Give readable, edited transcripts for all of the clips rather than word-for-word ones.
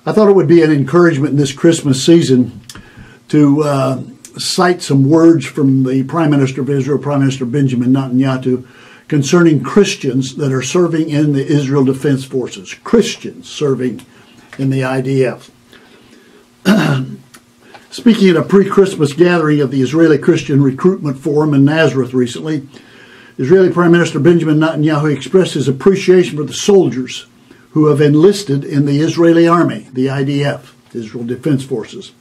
I thought it would be an encouragement in this Christmas season to cite some words from the Prime Minister of Israel, Prime Minister Benjamin Netanyahu, concerning Christians that are serving in the Israel Defense Forces. Christians serving in the IDF. Speaking at a pre-Christmas gathering of the Israeli Christian Recruitment Forum in Nazareth recently, Israeli Prime Minister Benjamin Netanyahu expressed his appreciation for the soldiers who have enlisted in the Israeli Army, the IDF, Israel Defense Forces.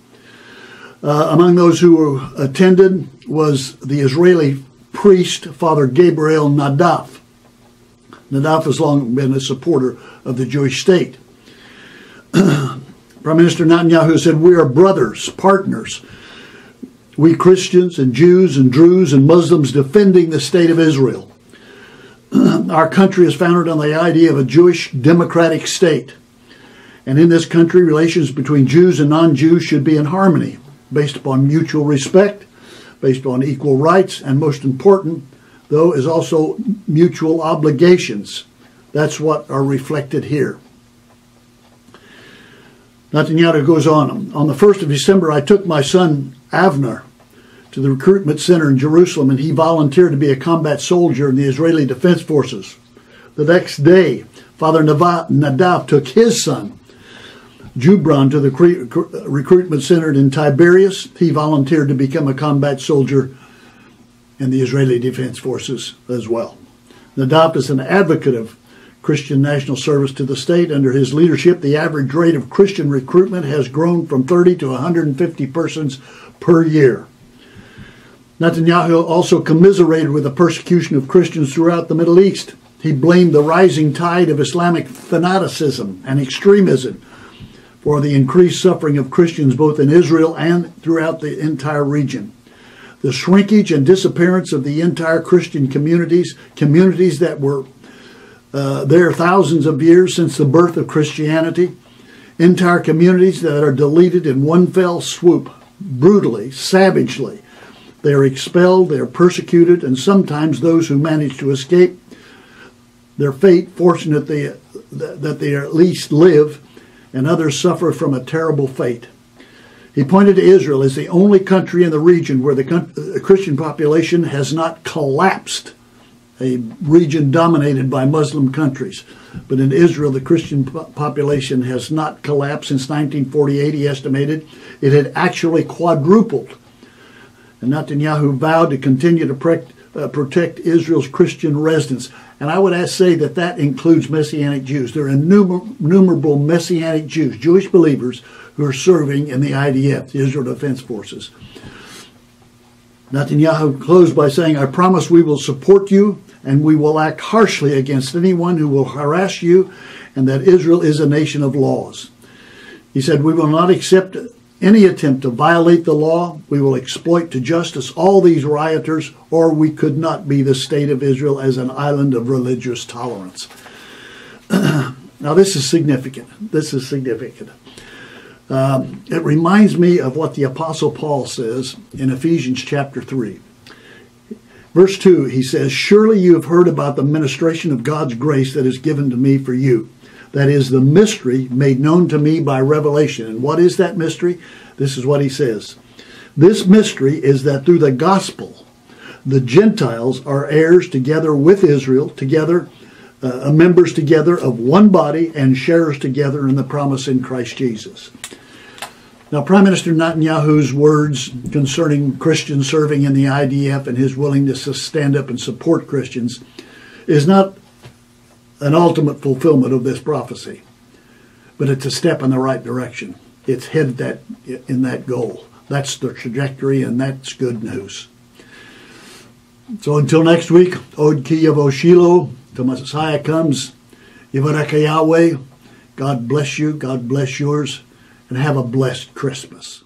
Among those who attended was the Israeli priest, Father Gabriel Nadav. Nadav has long been a supporter of the Jewish state. Prime Minister Netanyahu said, "We are brothers, partners, we Christians and Jews and Druze and Muslims defending the state of Israel. Our country is founded on the idea of a Jewish democratic state. And in this country, relations between Jews and non-Jews should be in harmony, based upon mutual respect, based on equal rights, and most important, though, is also mutual obligations. That's what are reflected here." Netanyahu goes on the 1st of December, I took my son Avner to the recruitment center in Jerusalem, and he volunteered to be a combat soldier in the Israeli Defense Forces. The next day, Father Nadav took his son, Jubran, to the recruitment center in Tiberias. He volunteered to become a combat soldier in the Israeli Defense Forces as well. Nadav is an advocate of Christian national service to the state. Under his leadership, the average rate of Christian recruitment has grown from 30 to 150 persons per year. Netanyahu also commiserated with the persecution of Christians throughout the Middle East. He blamed the rising tide of Islamic fanaticism and extremism for the increased suffering of Christians both in Israel and throughout the entire region. The shrinkage and disappearance of the entire Christian communities that were there thousands of years since the birth of Christianity, entire communities that are deleted in one fell swoop, brutally, savagely. They are expelled, they are persecuted, and sometimes those who manage to escape their fate, fortunate that they at least live, and others suffer from a terrible fate. He pointed to Israel as the only country in the region where the Christian population has not collapsed, a region dominated by Muslim countries. But in Israel, the Christian population has not collapsed since 1948, he estimated. It had actually quadrupled. And Netanyahu vowed to continue to protect Israel's Christian residents. And I would say that includes Messianic Jews. There are innumerable Messianic Jews, Jewish believers, who are serving in the IDF, the Israel Defense Forces. Netanyahu closed by saying, "I promise we will support you and we will act harshly against anyone who will harass you, and that Israel is a nation of laws." He said, "We will not accept any attempt to violate the law. We will exploit to justice all these rioters, or we could not be the state of Israel as an island of religious tolerance." Now this is significant. This is significant. It reminds me of what the Apostle Paul says in Ephesians chapter 3. Verse 2, he says, "Surely you have heard about the ministration of God's grace that is given to me for you. That is the mystery made known to me by revelation." And what is that mystery? This is what he says. "This mystery is that through the gospel, the Gentiles are heirs together with Israel, members together of one body, and sharers together in the promise in Christ Jesus." Now, Prime Minister Netanyahu's words concerning Christians serving in the IDF and his willingness to stand up and support Christians is not an ultimate fulfillment of this prophecy, but it's a step in the right direction. It's headed in that goal. That's the trajectory, and that's good news. So until next week, Od Ki Yavo Shiloh, till Messiah comes, Yivarech Yahweh, God bless you, God bless yours, and have a blessed Christmas.